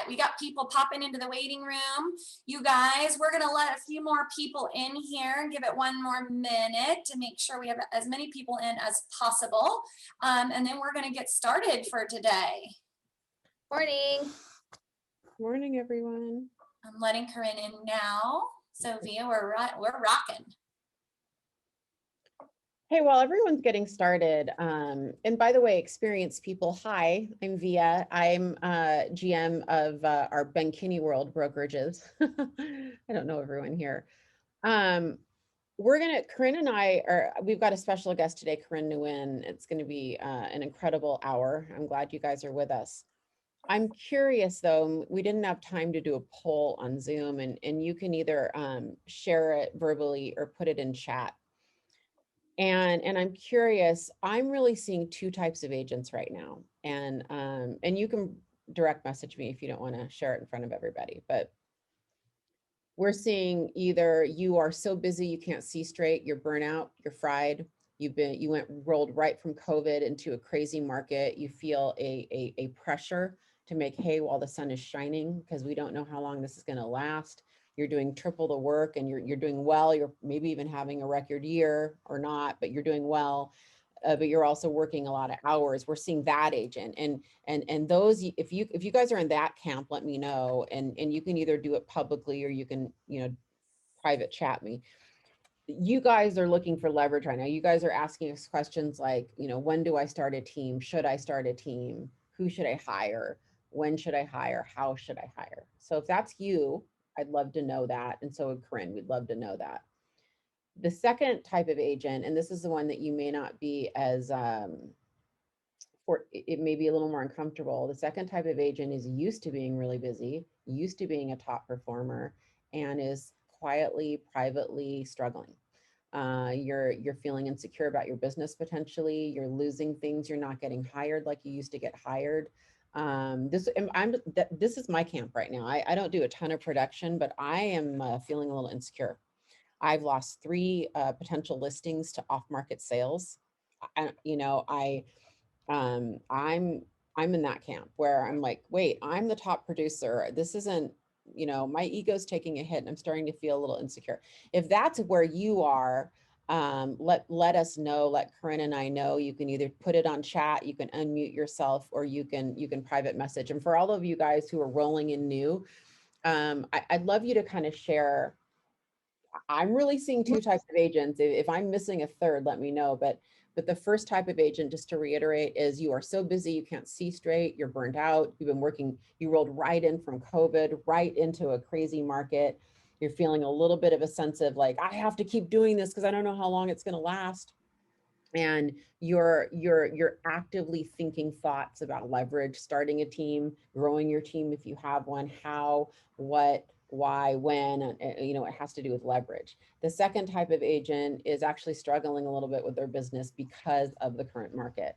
right, we got people popping into the waiting room. You guys, we're gonna let a few more people in here and give it one more minute to make sure we have as many people in as possible. And then we're gonna get started for today. Morning. Morning, everyone. I'm letting Corinne in now. So Via, we're rocking. Hey, while everyone's getting started, and by the way, experienced people, hi, I'm Via. I'm GM of our Ben Kinney World brokerages. I don't know everyone here. Corinne and we've got a special guest today, Corinne Nguyen. It's gonna be an incredible hour. I'm glad you guys are with us. I'm curious though, we didn't have time to do a poll on Zoom, and you can either share it verbally or put it in chat. And I'm curious, I'm really seeing two types of agents right now. And you can direct message me if you don't want to share it in front of everybody, but we're seeing either you are so busy you can't see straight, you're burnout, you're fried, you rolled right from COVID into a crazy market, you feel a pressure to make hay while the sun is shining because we don't know how long this is going to last. You're doing triple the work and you're doing well. You're maybe even having a record year or not, but you're doing well. But you're also working a lot of hours. We're seeing that agent and those. If you guys are in that camp, let me know. And you can either do it publicly or you can private chat me. You guys are looking for leverage right now. You guys are asking us questions like, when do I start a team? Should I start a team? Who should I hire? When should I hire? How should I hire? So if that's you, I'd love to know that. And so would Corinne, we'd love to know that. The second type of agent, and this is the one that you may not be as, it may be a little more uncomfortable. The second type of agent is used to being really busy, used to being a top performer, and is quietly, privately struggling. You're feeling insecure about your business potentially. You're losing things. You're not getting hired like you used to get hired. This is my camp right now. I don't do a ton of production, but I am feeling a little insecure. I've lost 3 potential listings to off-market sales. I'm in that camp where I'm like, wait, I'm the top producer. This isn't, my ego's taking a hit and I'm starting to feel a little insecure. If that's where you are, let us know, let Corinne and I know. You can either put it on chat, you can unmute yourself, or you can private message. And for all of you guys who are rolling in new, I'd love you to kind of share. I'm really seeing 2 types of agents. If I'm missing a third, let me know. But the first type of agent, just to reiterate, is you are so busy, you can't see straight, you're burnt out, you've been working, you rolled right in from COVID, right into a crazy market. You're feeling a little bit of a sense of like, I have to keep doing this because I don't know how long it's going to last. And you're actively thinking thoughts about leverage, starting a team, growing your team if you have one, how, what, why, when, it has to do with leverage. The second type of agent is actually struggling a little bit with their business because of the current market.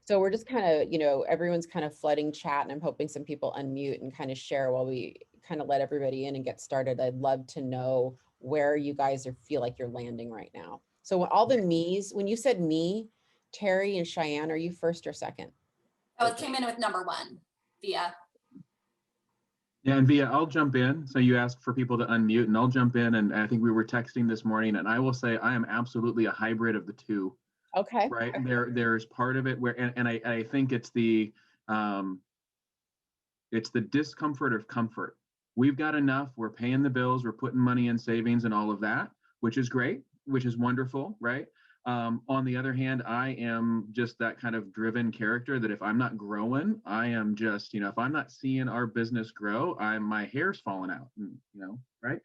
So we're just kind of, everyone's kind of flooding chat, and I'm hoping some people unmute and kind of share while we kind of let everybody in and get started. I'd love to know where you guys feel like you're landing right now. So all the me's, when you said me, Terry and Cheyenne, are you first or second? Oh, it came in with number 1, Via. Yeah, and Via, I'll jump in. So you asked for people to unmute, and I'll jump in. And I think we were texting this morning, and I will say I am absolutely a hybrid of the two. Okay. Right. There's part of it where, and I think it's the discomfort of comfort. We've got enough. We're paying the bills. We're putting money in savings and all of that, which is great, which is wonderful, right? On the other hand, I am just that kind of driven character that if I'm not growing, I am just, if I'm not seeing our business grow, my hair's falling out, right?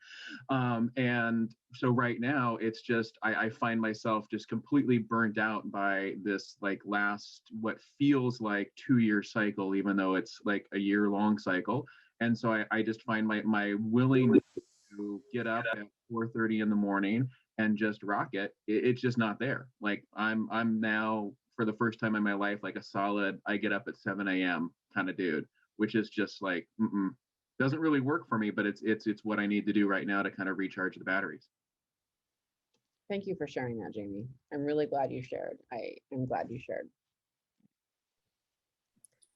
And so right now it's just, I find myself just completely burnt out by this last, what feels like 2-year cycle, even though it's like a year-long cycle. And so I just find my willingness to get up at 4:30 in the morning and just rock it, it's just not there. Like I'm now, for the first time in my life, like a solid, I get up at 7 a.m. kind of dude, which is just like, doesn't really work for me, but it's what I need to do right now to kind of recharge the batteries. Thank you for sharing that, Jamie. I'm really glad you shared. I'm glad you shared.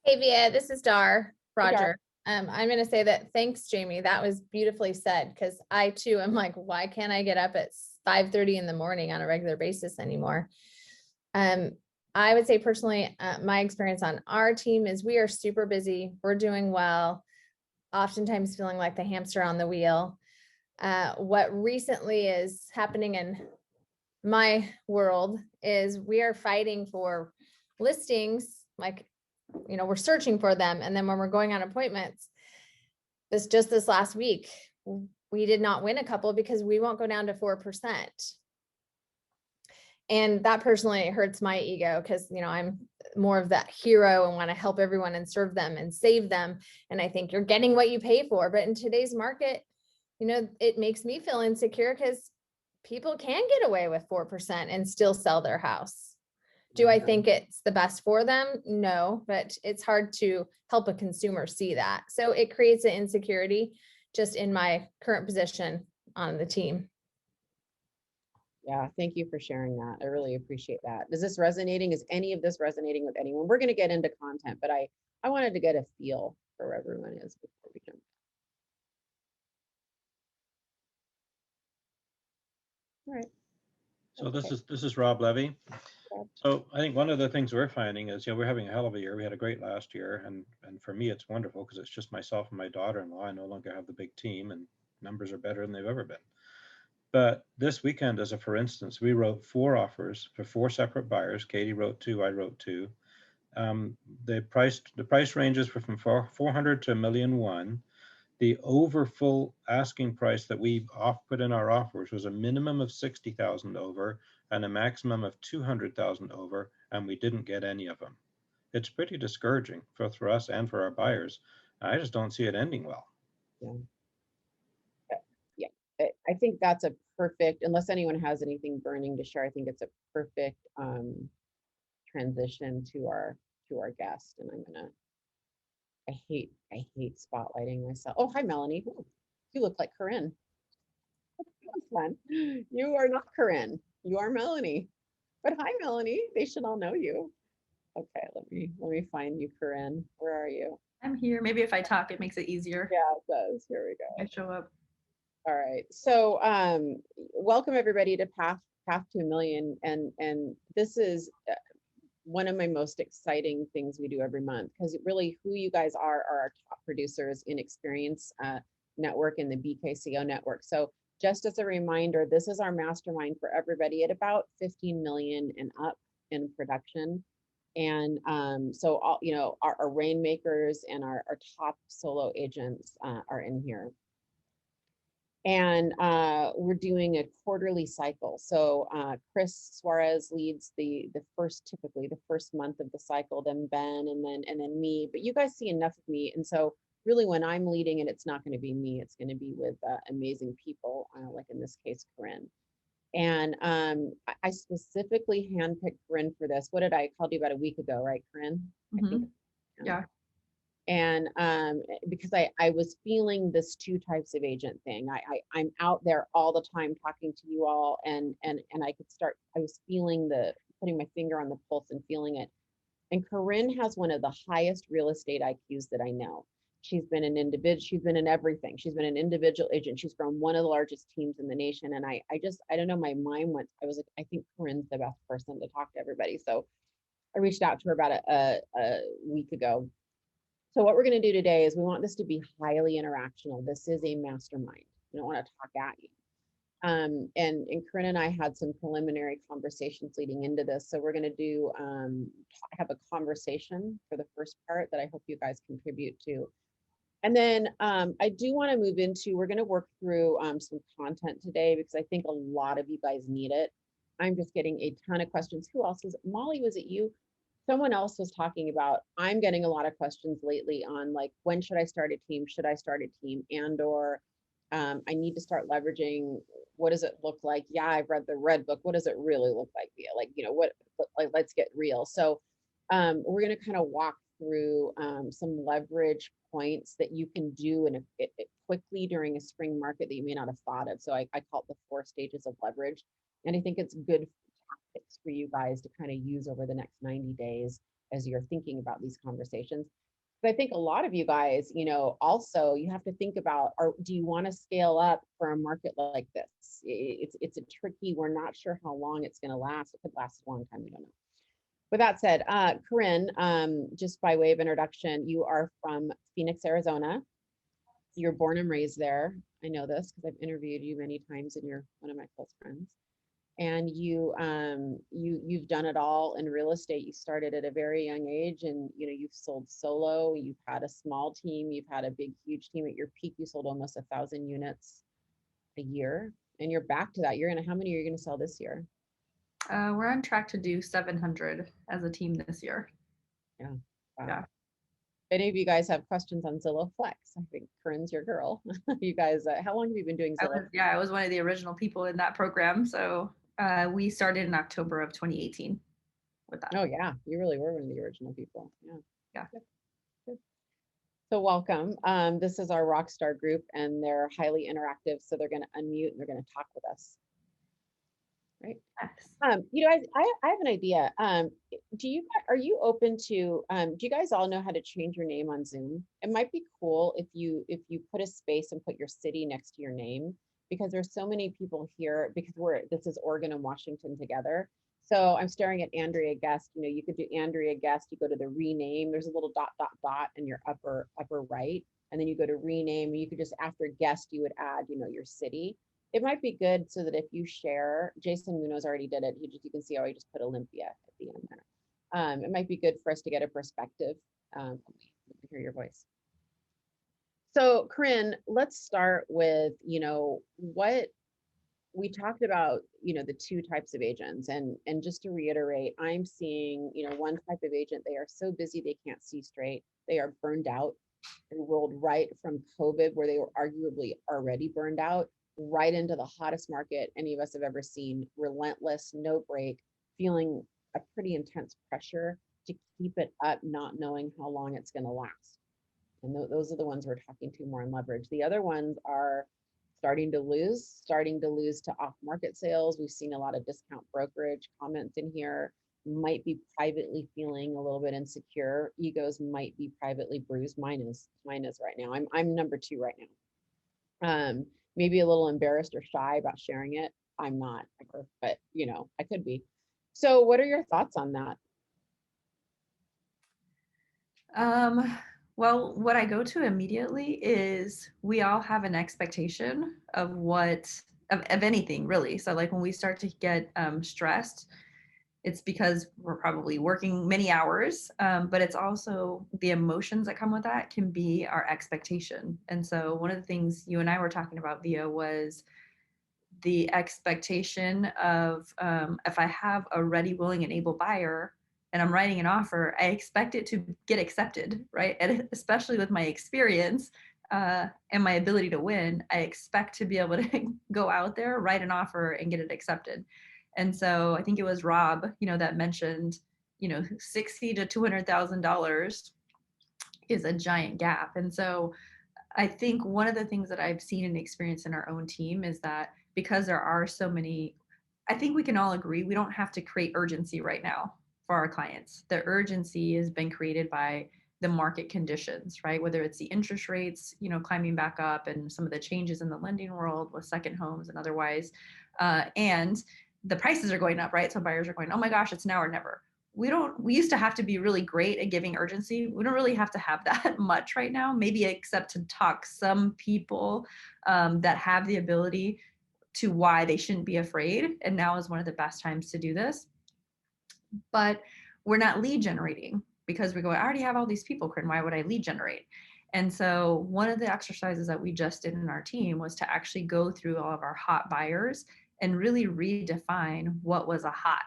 Hey, Via, this is Dar. Roger. I'm going to say that thanks, Jamie. That was beautifully said. Cause I too am like, why can't I get up at 5:30 in the morning on a regular basis anymore? I would say personally, my experience on our team is we are super busy. We're doing well, oftentimes feeling like the hamster on the wheel. What recently is happening in my world is we are fighting for listings, like, we're searching for them. And then when we're going on appointments, this last week, we did not win a couple because we won't go down to 4%. And that personally hurts my ego because, I'm more of that hero and want to help everyone and serve them and save them. And I think you're getting what you pay for. But in today's market, it makes me feel insecure because people can get away with 4% and still sell their house. Do I think it's the best for them? No, but it's hard to help a consumer see that. So it creates an insecurity just in my current position on the team. Yeah, thank you for sharing that. I really appreciate that. Is this resonating? Is any of this resonating with anyone? We're going to get into content, but I wanted to get a feel for where everyone is before we jump. All right. So That's this is Rob Levy. Rob. So I think one of the things we're finding is, we're having a hell of a year. We had a great last year, and for me, it's wonderful because it's just myself and my daughter-in-law. I no longer have the big team, and numbers are better than they've ever been. But this weekend, for instance, we wrote 4 offers for 4 separate buyers. Katie wrote 2, I wrote 2. The price ranges were from 400 to $1.1 million. The over full asking price that we put in our offers was a minimum of 60,000 over and a maximum of 200,000 over, and we didn't get any of them. It's pretty discouraging for us and for our buyers. I just don't see it ending well. Yeah, I think that's a perfect, unless anyone has anything burning to share, I think it's a perfect transition to our guest. And I hate spotlighting myself. Oh, hi, Melanie. Ooh, you look like Corinne. That's fun. You are not Corinne. You are Melanie. But hi, Melanie. They should all know you. Okay, let me find you, Corinne. Where are you? I'm here. Maybe if I talk, it makes it easier. Yeah, it does. Here we go. I show up. All right. So welcome everybody to Path to a Million. And this is one of my most exciting things we do every month, because really who you guys are our top producers in Experience Network and the BKCO network. So just as a reminder, this is our mastermind for everybody at about 15 million and up in production. And so all, our rainmakers and our top solo agents are in here. And we're doing a quarterly cycle. So Chris Suarez leads typically the first month of the cycle, then Ben, and then me. But you guys see enough of me, and so really when I'm leading it, it's not going to be me. It's going to be with amazing people, like in this case, Corinne. And I specifically handpicked Corinne for this. What did I call you about a week ago, right, Corinne? I think. Yeah. And because I was feeling this 2 types of agent thing. I'm out there all the time talking to you all, and I was feeling putting my finger on the pulse and feeling it. And Corinne has one of the highest real estate IQs that I know. She's been an individual, she's been in everything. She's been an individual agent. She's grown one of the largest teams in the nation. And I don't know, my mind went, I was like, I think Corinne's the best person to talk to everybody. So I reached out to her about a week ago. So what we're going to do today is we want this to be highly interactional. This is a mastermind. We don't want to talk at you. And Corinne and I had some preliminary conversations leading into this. So we're going to do have a conversation for the first part that I hope you guys contribute to. And then I do want to move into, we're going to work through some content today because I think a lot of you guys need it. I'm just getting a ton of questions. Who else was it? Molly, was it you? Someone else was talking about, I'm getting a lot of questions lately on like, when should I start a team? Should I start a team? And or I need to start leveraging. What does it look like? Yeah, I've read the red book. What does it really look like? Yeah, like, like, let's get real. So we're going to kind of walk through some leverage points that you can do quickly during a spring market that you may not have thought of. So I call it the 4 stages of leverage. And I think it's good tactics for you guys to kind of use over the next 90 days as you're thinking about these conversations. But I think a lot of you guys, also you have to think about, do you want to scale up for a market like this? It's a tricky, we're not sure how long it's going to last. It could last a long time. We don't know. With that said, Corinne, just by way of introduction, you are from Phoenix, Arizona. You're born and raised there. I know this because I've interviewed you many times and you're one of my close friends. And you've done it all in real estate. You started at a very young age, and you've sold solo. You've had a small team. You've had a big, huge team. At your peak, you sold almost 1,000 units a year, and you're back to that. How many are you going to sell this year? We're on track to do 700 as a team this year. Yeah. Wow. Yeah. If any of you guys have questions on Zillow Flex, I think Corinne's your girl. You guys, how long have you been doing Zillow? I was one of the original people in that program. So we started in October of 2018 with that. Oh yeah, you really were one of the original people. Yeah. Yeah. Good. So welcome. This is our Rockstar group, and they're highly interactive. So they're going to unmute and they're going to talk with us. Right. Yes. I have an idea. Are you open to, do you guys all know how to change your name on Zoom? It might be cool if you put a space and put your city next to your name, because there's so many people here, because this is Oregon and Washington together. So I'm staring at Andrea Guest. You could do Andrea Guest. You go to the rename. There's a little dot, dot, dot in your upper right. And then you go to rename, and you could just, after guest, you would add, your city. It might be good so that if you share, Jason Munoz already did it. You can see how he just put Olympia at the end there. It might be good for us to get a perspective. Let me hear your voice. So Corinne, let's start with, what we talked about, the two types of agents. And just to reiterate, I'm seeing, one type of agent, they are so busy, they can't see straight. They are burned out. They rolled right from COVID, where they were arguably already burned out, right into the hottest market any of us have ever seen. Relentless, no break, feeling a pretty intense pressure to keep it up, not knowing how long it's going to last. And those are the ones we're talking to more in leverage. The other ones are starting to lose to off-market sales. We've seen a lot of discount brokerage comments in here. Might be privately feeling a little bit insecure. Egos might be privately bruised. Mine is right now. I'm number 2 right now. Maybe a little embarrassed or shy about sharing it. I'm not, but I could be. So what are your thoughts on that? Well, what I go to immediately is we all have an expectation of anything really. So like when we start to get stressed, it's because we're probably working many hours, but it's also the emotions that come with that can be our expectation. And so one of the things you and I were talking about, Via, was the expectation of if I have a ready, willing, and able buyer and I'm writing an offer, I expect it to get accepted, right? And especially with my experience and my ability to win, I expect to be able to go out there, write an offer, and get it accepted. And so I think it was Rob, that mentioned, $60,000 to $200,000 is a giant gap. And so I think one of the things that I've seen and experienced in our own team is that because there are so many, I think we can all agree we don't have to create urgency right now for our clients. The urgency has been created by the market conditions, right? Whether it's the interest rates, climbing back up, and some of the changes in the lending world with second homes and otherwise. And the prices are going up, right? So buyers are going, oh my gosh, it's now or never. We used to have to be really great at giving urgency. We don't really have to have that much right now, maybe except to talk some people that have the ability to why they shouldn't be afraid. And now is one of the best times to do this. But we're not lead generating because we go, I already have all these people, Corinne, why would I lead generate? And so one of the exercises that we just did in our team was to actually go through all of our hot buyers and really redefine what was a hot.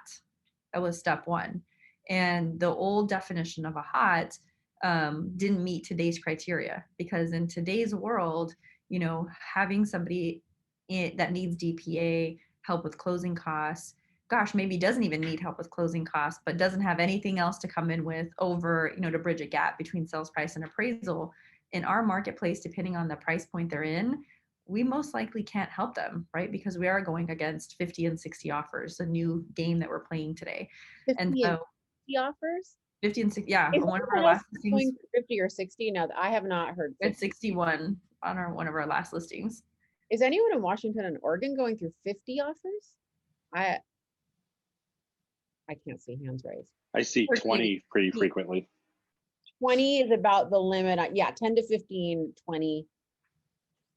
That was step 1. And the old definition of a hot didn't meet today's criteria, because in today's world, having somebody that needs DPA, help with closing costs, gosh, maybe doesn't even need help with closing costs, but doesn't have anything else to come in with over, to bridge a gap between sales price and appraisal. In our marketplace, depending on the price point they're in, we most likely can't help them, right? Because we are going against 50 and 60 offers, a new game that we're playing today. 50 and so 60 offers? 50 and 60. Yeah, Is on one of our anyone else last listings, going for 50 or 60? No, I have not heard we had 50. 61 on one of our last listings. Is anyone in Washington and Oregon going through 50 offers? I can't see hands raised. I see 20 pretty frequently. 20 is about the limit. Yeah, 10 to 15, 20,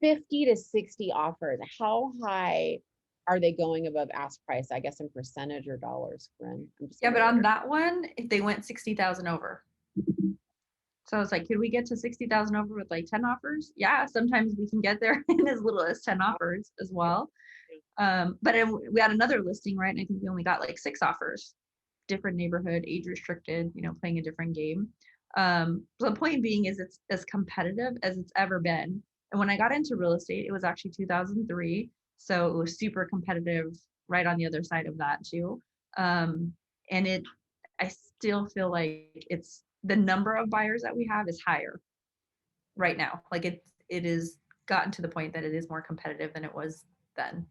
50 to 60 offers. How high are they going above ask price? I guess in percentage or dollars, Corinne. Yeah, but on that one, if they went 60,000 over. So I was like, could we get to 60,000 over with like 10 offers? Yeah, sometimes we can get there in as little as 10 offers as well. But we had another listing, right? And I think we only got like 6 offers, different neighborhood, age restricted, playing a different game. So the point being is it's as competitive as it's ever been. And when I got into real estate, it was actually 2003. So it was super competitive right on the other side of that too. And I still feel like the number of buyers that we have is higher right now. Like it is gotten to the point that it is more competitive than it was then.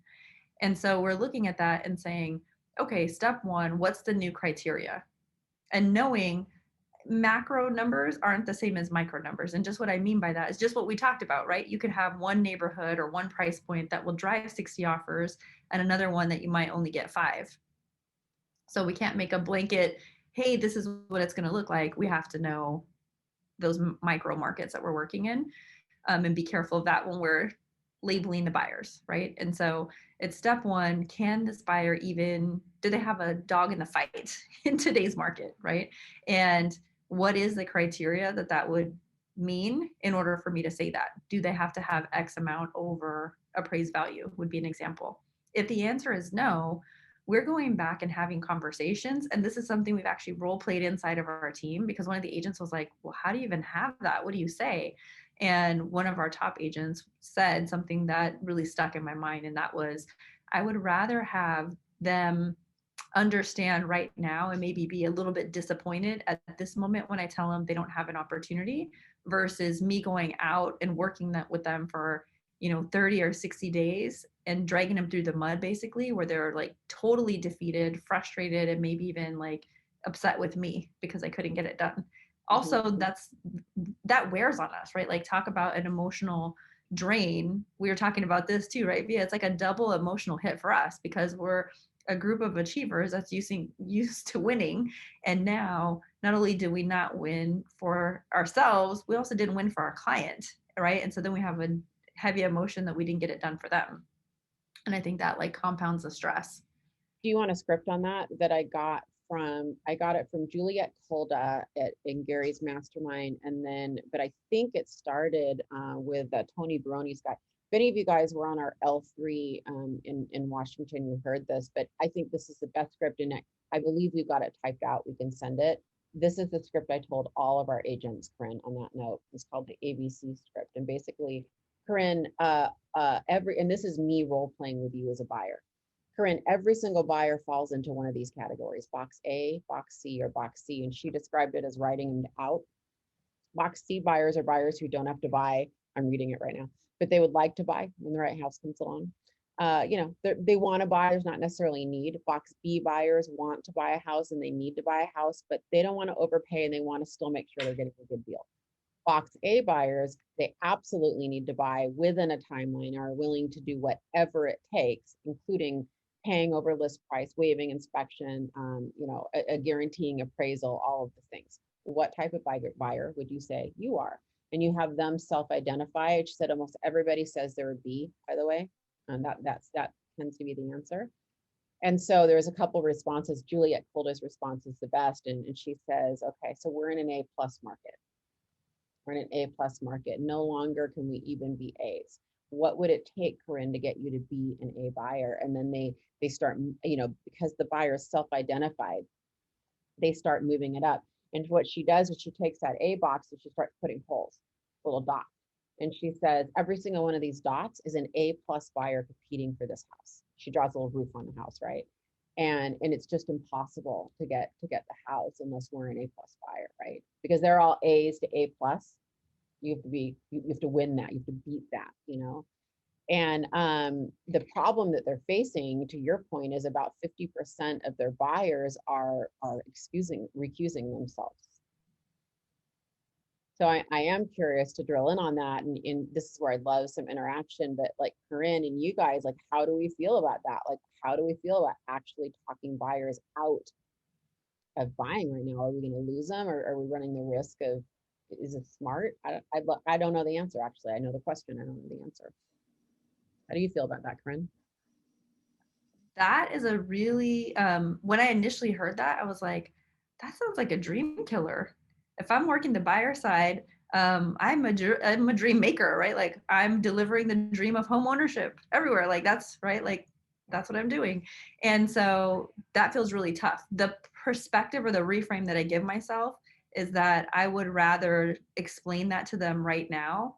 And so we're looking at that and saying, okay, step one, what's the new criteria? And knowing macro numbers aren't the same as micro numbers. And just what I mean by that is just what we talked about, right? You could have one neighborhood or one price point that will drive 60 offers and another one that you might only get 5. So we can't make a blanket, hey, this is what it's going to look like. We have to know those micro markets that we're working in, and be careful of that when we're labeling the buyers, right? And so it's step one, can this buyer do they have a dog in the fight in today's market, right? And what is the criteria that would mean in order for me to say that? Do they have to have X amount over appraised value would be an example. If the answer is no, we're going back and having conversations. And this is something we've actually role played inside of our team, because one of the agents was like, well, how do you even have that? What do you say? And one of our top agents said something that really stuck in my mind. And that was, I would rather have them understand right now and maybe be a little bit disappointed at this moment when I tell them they don't have an opportunity, versus me going out and working that with them for 30 or 60 days and dragging them through the mud, basically, where they're like totally defeated, frustrated, and maybe even like upset with me because I couldn't get it done. Also, that wears on us, right? Like, talk about an emotional drain. We were talking about this too, right? Yeah, it's like a double emotional hit for us because we're a group of achievers that's used to winning. And now not only did we not win for ourselves, we also didn't win for our client, right? And so then we have a heavy emotion that we didn't get it done for them. And I think that like compounds the stress. Do you want a script on that I got it from Juliet Kolda in Gary's mastermind. But I think it started with Tony Baroni's guy. If any of you guys were on our L3 in Washington, you heard this, but I think this is the best script in it. I believe we've got it typed out. We can send it. This is the script I told all of our agents, Corinne, on that note. It's called the ABC script. And basically, Corinne, and this is me role playing with you as a buyer. Corinne, every single buyer falls into one of these categories, box A, box C, or box C. And she described it as writing it out. Box C buyers are buyers who don't have to buy. I'm reading it right now, but they would like to buy when the right house comes along. They want to buy, there's not necessarily a need. Box B buyers want to buy a house and they need to buy a house, but they don't want to overpay and they want to still make sure they're getting a good deal. Box A buyers, they absolutely need to buy within a timeline, are willing to do whatever it takes, including paying over list price, waiving inspection, a guaranteeing appraisal, all of the things. What type of buyer would you say you are? And you have them self-identify. She said almost everybody says they're a B, by the way, and that tends to be the answer. And so there's a couple responses. Juliet Kolda's response is the best, and she says, okay, so we're in an A+ market. We're in an A+ market. No longer can we even be A's. What would it take, Corinne, to get you to be an A buyer? And then they start, because the buyer is self-identified, they start moving it up. And what she does is she takes that A box and she starts putting holes, little dots. And she says, every single one of these dots is an A+ buyer competing for this house. She draws a little roof on the house, right? And it's just impossible to get the house unless we're an A+ buyer, right? Because they're all A's to A+. You have to win that. You have to beat that, And the problem that they're facing, to your point, is about 50% of their buyers are recusing themselves. So I am curious to drill in on that. And this is where I'd love some interaction, but like Corinne and you guys, like, how do we feel about that? Like, how do we feel about actually talking buyers out of buying right now? Are we going to lose them, or are we running the risk of, is it smart? I don't know the answer. Actually, I know the question. I don't know the answer. How do you feel about that, Corinne? That is a really, when I initially heard that, I was like, that sounds like a dream killer. If I'm working the buyer side, I'm a dream maker, right? Like I'm delivering the dream of home ownership everywhere. Like that's right. Like that's what I'm doing. And so that feels really tough. The perspective or the reframe that I give myself is that I would rather explain that to them right now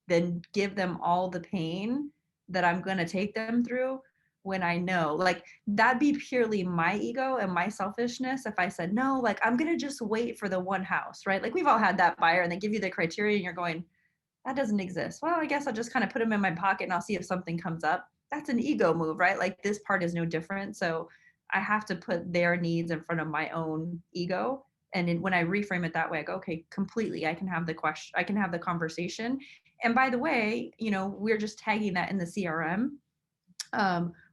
than give them all the pain that I'm going to take them through when I know, like, that'd be purely my ego and my selfishness if I said, no, like, I'm going to just wait for the one house, right? Like, we've all had that buyer and they give you the criteria and you're going, that doesn't exist. Well, I guess I'll just kind of put them in my pocket and I'll see if something comes up. That's an ego move, right? Like, this part is no different. So I have to put their needs in front of my own ego. And when I reframe it that way, I go, okay, completely. I can have the question, I can have the conversation. And by the way, we're just tagging that in the CRM.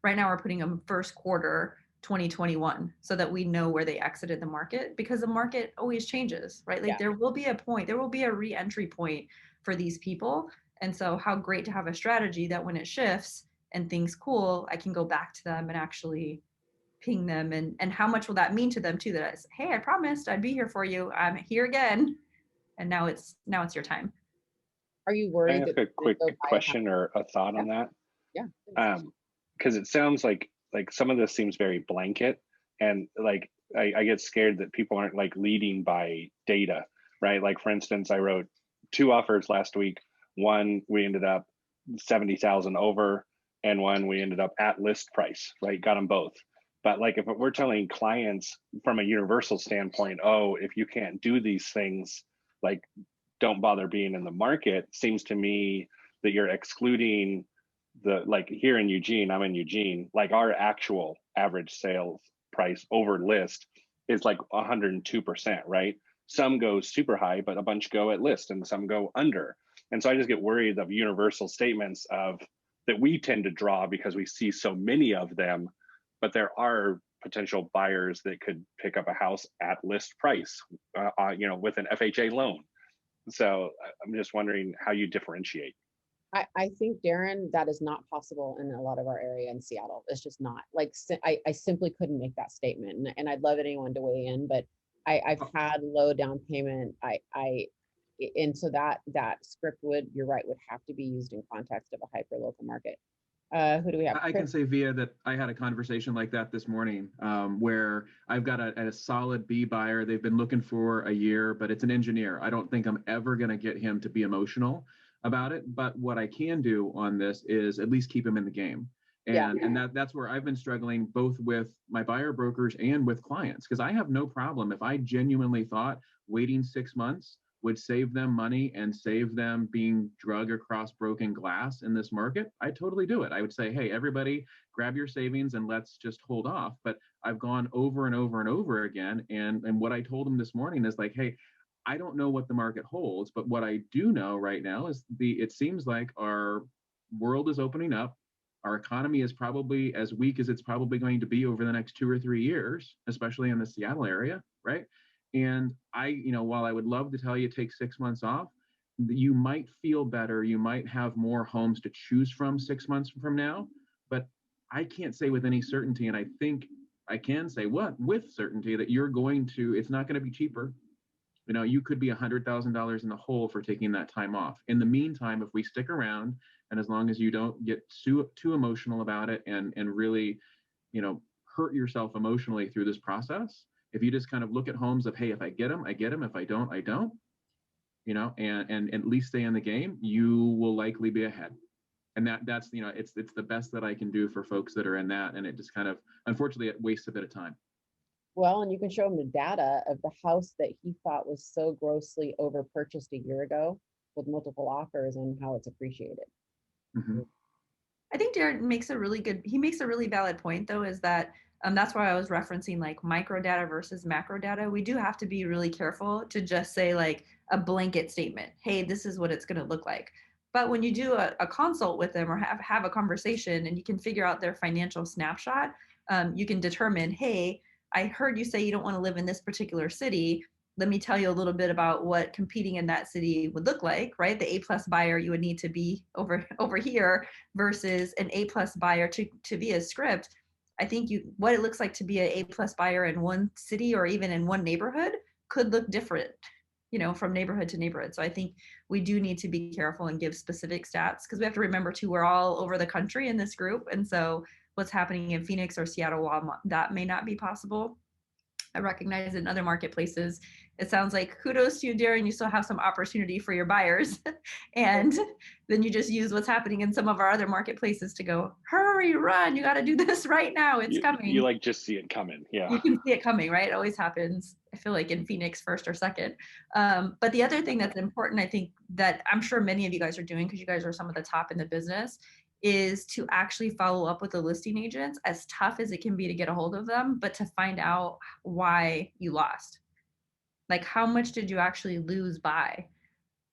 Right now we're putting them first quarter 2021 so that we know where they exited the market, because the market always changes, right? Like there will be a point, there will be a re-entry point for these people. And so how great to have a strategy that when it shifts and things cool, I can go back to them and actually ping them. And how much will that mean to them too, that hey, I promised I'd be here for you. I'm here again. And now it's your time. Are you I worried ask that a quick question or a thought on that? Yeah. Because it sounds like some of this seems very blanket, and like I get scared that people aren't like leading by data, right? Like for instance, I wrote 2 offers last week. One we ended up 70,000 over, and one we ended up at list price, right? Got them both. But like if we're telling clients from a universal standpoint, oh, if you can't do these things, like don't bother being in the market, seems to me that you're excluding the, like here in Eugene, I'm in Eugene, like our actual average sales price over list is like 102%, right? Some go super high, but a bunch go at list and some go under. And so I just get worried of universal statements of that we tend to draw because we see so many of them, but there are potential buyers that could pick up a house at list price, with an FHA loan. So I'm just wondering how you differentiate. I think, Darren, that is not possible in a lot of our area in Seattle. It's just not. Like, I simply couldn't make that statement, and I'd love anyone to weigh in, but I've had low down payment. And so that script you're right, would have to be used in context of a hyper local market. Who do we have? I can say via that I had a conversation like that this morning, where I've got a solid B buyer. They've been looking for a year, but it's an engineer. I don't think I'm ever going to get him to be emotional about it. But what I can do on this is at least keep him in the game. And that's where I've been struggling both with my buyer brokers and with clients, because I have no problem if I genuinely thought waiting 6 months would save them money and save them being drug across broken glass in this market. I totally do it. I would say, hey, everybody grab your savings and let's just hold off. But I've gone over and over and over again. And what I told them this morning is like, hey, I don't know what the market holds, but what I do know right now is it seems like our world is opening up. Our economy is probably as weak as it's probably going to be over the next 2 or 3 years, especially in the Seattle area, right? And while I would love to tell you take 6 months off, you might feel better. You might have more homes to choose from 6 months from now, but I can't say with any certainty. And I think I can say with certainty that it's not going to be cheaper. You could be $100,000 in the hole for taking that time off. In the meantime, if we stick around, and as long as you don't get too emotional about it and really, hurt yourself emotionally through this process, if you just kind of look at homes of, hey, if I get them, I get them. If I don't, I don't, and at least stay in the game, you will likely be ahead. And that's, it's the best that I can do for folks that are in that. And it just kind of, unfortunately, it wastes a bit of time. Well, and you can show him the data of the house that he thought was so grossly over purchased a year ago with multiple offers and how it's appreciated. Mm-hmm. I think Darren makes a really valid point though, is that that's why I was referencing like micro data versus macro data. We do have to be really careful to just say like a blanket statement. Hey, this is what it's going to look like. But when you do a consult with them or have a conversation and you can figure out their financial snapshot, you can determine, hey, I heard you say you don't want to live in this particular city. Let me tell you a little bit about what competing in that city would look like, right? The A+ buyer you would need to be over here versus an A+ buyer to be a script. I think what it looks like to be an A+ buyer in one city or even in one neighborhood could look different, from neighborhood to neighborhood. So I think we do need to be careful and give specific stats, because we have to remember too, we're all over the country in this group. And so what's happening in Phoenix or Seattle, while that may not be possible, I recognize in other marketplaces, it sounds like kudos to you, Darren. You still have some opportunity for your buyers. And then you just use what's happening in some of our other marketplaces to go, hurry, run. You got to do this right now. It's coming. You like just see it coming. Yeah. You can see it coming, right? It always happens. I feel like in Phoenix first or second. But the other thing that's important, I think that I'm sure many of you guys are doing, because you guys are some of the top in the business, is to actually follow up with the listing agents, as tough as it can be to get a hold of them, but to find out why you lost. Like, how much did you actually lose by?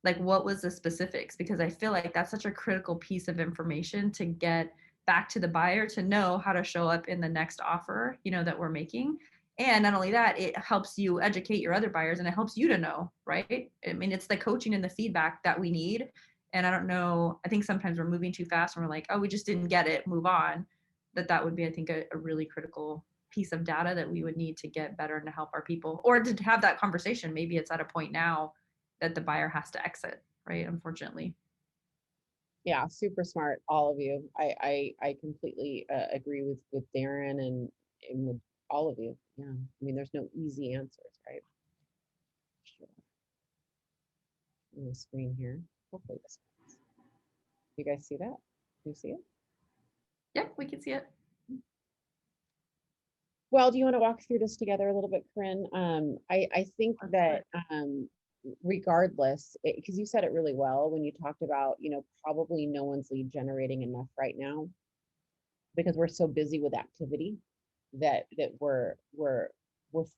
Like, what was the specifics? Because I feel like that's such a critical piece of information to get back to the buyer to know how to show up in the next offer, that we're making. And not only that, it helps you educate your other buyers and it helps you to know, right? I mean, it's the coaching and the feedback that we need. And I don't know, I think sometimes we're moving too fast and we're like, oh, we just didn't get it, move on. That would be, I think, a really critical piece of data that we would need to get better and to help our people, or to have that conversation. Maybe it's at a point now that the buyer has to exit, right? Unfortunately. Yeah, super smart, all of you. I completely agree with Darren and with all of you. Yeah, I mean, there's no easy answers, right? Sure. On the screen here. Hopefully this works. You guys see that? Can you see it? Yep, we can see it. Well, do you want to walk through this together a little bit, Corinne? I think that regardless, because you said it really well when you talked about, probably no one's lead generating enough right now because we're so busy with activity that we're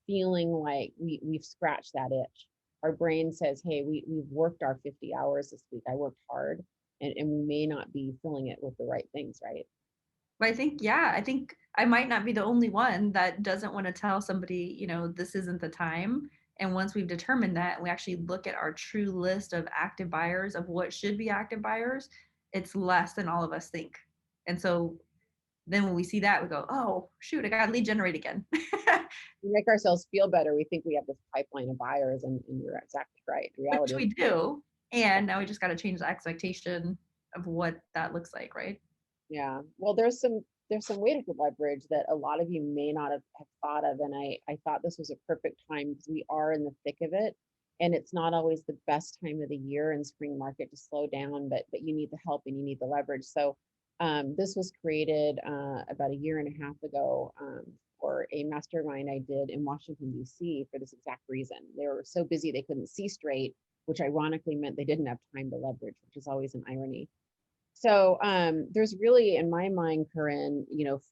feeling like we've scratched that itch. Our brain says, hey, we've worked our 50 hours this week. I worked hard, and we may not be filling it with the right things, right? But I think I might not be the only one that doesn't want to tell somebody, this isn't the time. And once we've determined that, we actually look at our true list of active buyers, of what should be active buyers, it's less than all of us think. And so then when we see that, we go, oh, shoot, I got lead generate again. We make ourselves feel better. We think we have this pipeline of buyers, and you're exactly right. The reality Which we do. And now we just got to change the expectation of what that looks like, right? Yeah. Well, there's some way to leverage that a lot of you may not have thought of. And I thought this was a perfect time because we are in the thick of it. And it's not always the best time of the year in spring market to slow down, but you need the help and you need the leverage. So this was created about a year and a half ago for a mastermind I did in Washington, D.C. for this exact reason. They were so busy they couldn't see straight, which ironically meant they didn't have time to leverage, which is always an irony. So there's really, in my mind, Corinne,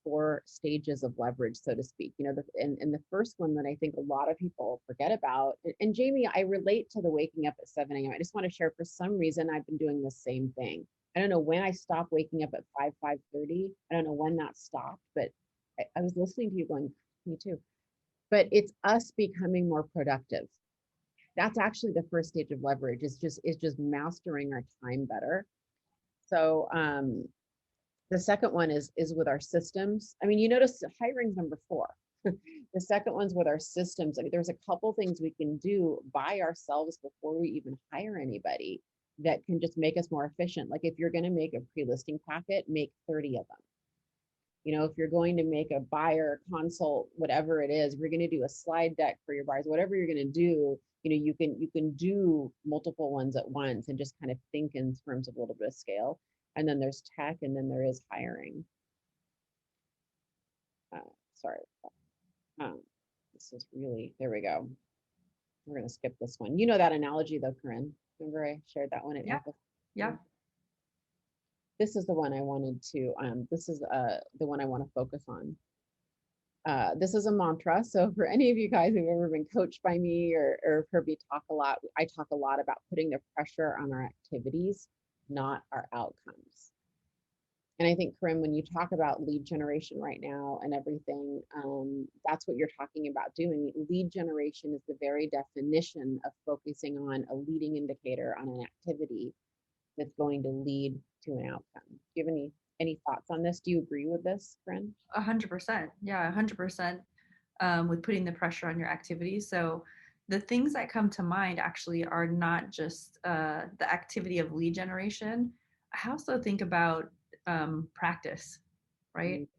4 stages of leverage, so to speak. And the first one that I think a lot of people forget about, and Jamie, I relate to the waking up at 7 a.m. I just want to share, for some reason, I've been doing the same thing. I don't know when I stopped waking up at 5:30. I don't know when that stopped, but I was listening to you going, me too. But it's us becoming more productive. That's actually the first stage of leverage. It's just mastering our time better. So the second one is with our systems. I mean, you notice hiring's number 4. The second one's with our systems. I mean, there's a couple things we can do by ourselves before we even hire anybody that can just make us more efficient. Like if you're going to make a pre-listing packet, make 30 of them. If you're going to make a buyer consult, whatever it is, we're going to do a slide deck for your buyers, whatever you're going to do, you can do multiple ones at once and just kind of think in terms of a little bit of scale. And then there's tech, and then there is hiring. Sorry. This is really, there we go. We're going to skip this one. You know that analogy though, Corinne. Remember I shared that one at Yeah. Yeah. this is the one I wanted to, this is the one I want to focus on. This is a mantra. So for any of you guys who've ever been coached by me or heard me talk a lot, I talk a lot about putting the pressure on our activities, not our outcomes. And I think, Corinne, when you talk about lead generation right now and everything, that's what you're talking about doing. Lead generation is the very definition of focusing on a leading indicator on an activity that's going to lead to an outcome. Do you have any thoughts on this? Do you agree with this, Corinne? 100%. Yeah, 100%, with putting the pressure on your activities. So the things that come to mind actually are not just the activity of lead generation. I also think about practice, right?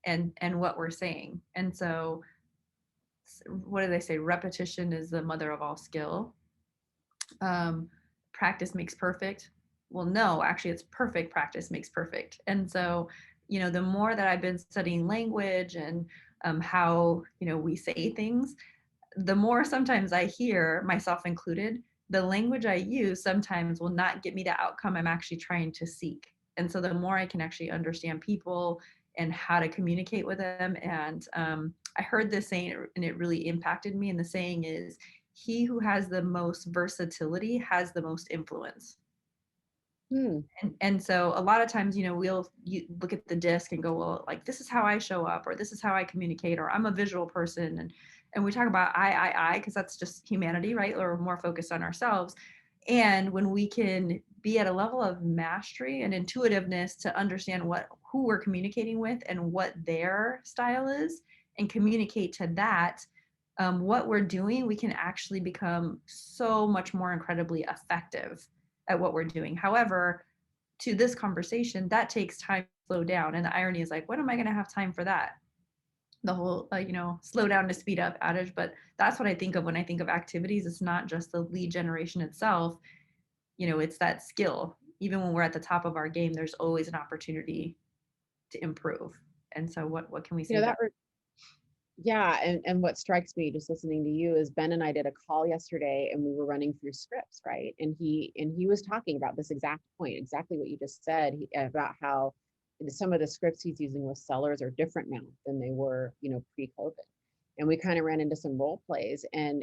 And what we're saying. And so what do they say? Repetition is the mother of all skill. Practice makes perfect. Well, no, actually, it's perfect practice makes perfect. And so, the more that I've been studying language and how, we say things, the more sometimes I hear, myself included, the language I use sometimes will not get me the outcome I'm actually trying to seek. And so the more I can actually understand people and how to communicate with them. And I heard this saying and it really impacted me. And the saying is, he who has the most versatility has the most influence. And so a lot of times, we'll look at the disc and go, well, like, this is how I show up, or this is how I communicate, or I'm a visual person. And we talk about I, because that's just humanity, right? Or more focused on ourselves. And when we can be at a level of mastery and intuitiveness to understand who we're communicating with and what their style is, and communicate to that, what we're doing, we can actually become so much more incredibly effective at what we're doing. However, to this conversation, that takes time to slow down. And the irony is, like, when am I going to have time for that? The whole, slow down to speed up adage. But that's what I think of when I think of activities. It's not just the lead generation itself. It's that skill. Even when we're at the top of our game, there's always an opportunity to improve. And so what can we say? Yeah, and what strikes me just listening to you is Ben and I did a call yesterday and we were running through scripts, right? And he was talking about this exact point, exactly what you just said, about how some of the scripts he's using with sellers are different now than they were, pre-COVID. And we kind of ran into some role plays, and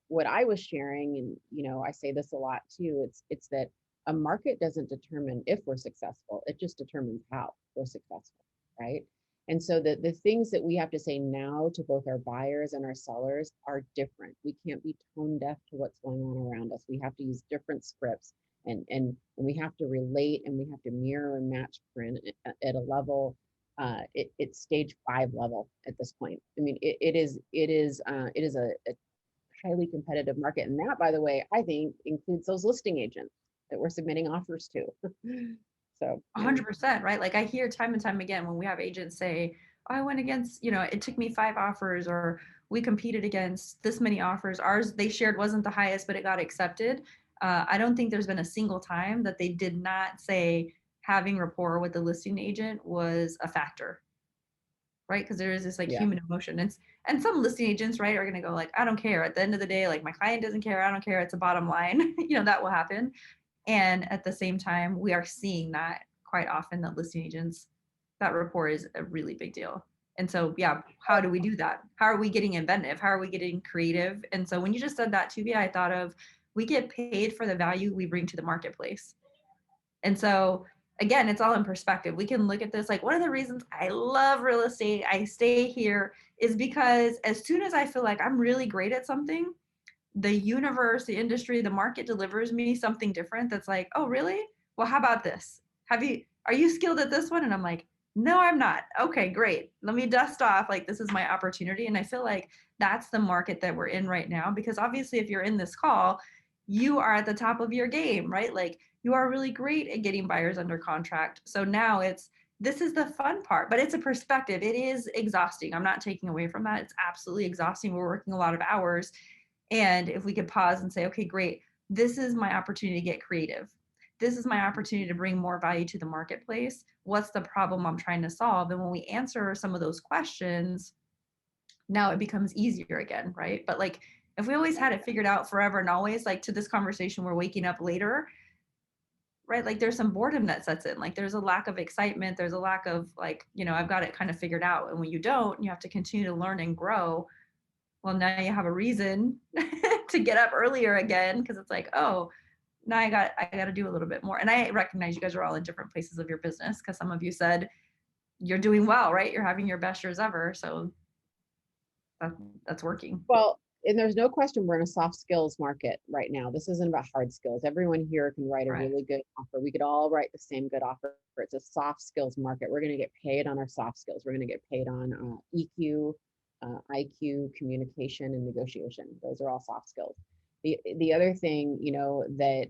what I was sharing, and I say this a lot too, it's that a market doesn't determine if we're successful, it just determines how we're successful, right? And so the things that we have to say now to both our buyers and our sellers are different. We can't be tone deaf to what's going on around us. We have to use different scripts, and we have to relate, and we have to mirror and match Corinne at a level. It's stage 5 level at this point. I mean, it is a highly competitive market, and that, by the way, I think includes those listing agents that we're submitting offers to. So 100%, right? Like, I hear time and time again when we have agents say, oh, I went against, it took me 5 offers, or we competed against this many offers. Ours, they shared, wasn't the highest, but it got accepted. I don't think there's been a single time that they did not say having rapport with the listing agent was a factor, right? Because there is this human emotion. And some listing agents, right, are going to go like, I don't care. At the end of the day, like, my client doesn't care. I don't care. It's a bottom line. That will happen. And at the same time, we are seeing that quite often, that listing agents, that rapport is a really big deal. And so, yeah, how do we do that? How are we getting inventive? How are we getting creative? And so when you just said that to me, I thought of, we get paid for the value we bring to the marketplace. And so, again, it's all in perspective. We can look at this like, one of the reasons I love real estate, I stay here, is because as soon as I feel like I'm really great at something, the universe, the industry, the market delivers me something different that's like, oh, really? Well, how about this? Are you skilled at this one? And I'm like, no, I'm not. Okay, great. Let me dust off. Like, this is my opportunity. And I feel like that's the market that we're in right now, because obviously if you're in this call, you are at the top of your game, right? Like, you are really great at getting buyers under contract. So now this is the fun part, but it's a perspective. It is exhausting. I'm not taking away from that. It's absolutely exhausting. We're working a lot of hours. And if we could pause and say, okay, great, this is my opportunity to get creative. This is my opportunity to bring more value to the marketplace. What's the problem I'm trying to solve? And when we answer some of those questions, now it becomes easier again, right? But like, if we always had it figured out forever and always, like, to this conversation, we're waking up later, right? Like there's some boredom that sets in, like there's a lack of excitement, there's a lack of like, you know, I've got it kind of figured out. And when you don't, you have to continue to learn and grow. Well, now you have a reason to get up earlier again, because it's like, oh, now I got to do a little bit more. And I recognize you guys are all in different places of your business, because some of you said you're doing well, right? You're having your best years ever. So that's working. Well, and there's no question we're in a soft skills market right now. This isn't about hard skills. Everyone here can write a Right. really good offer. We could all write the same good offer. It's a soft skills market. We're going to get paid on our soft skills. We're going to get paid on EQ, IQ, communication, and negotiation. Those are all soft skills. The other thing, you know, that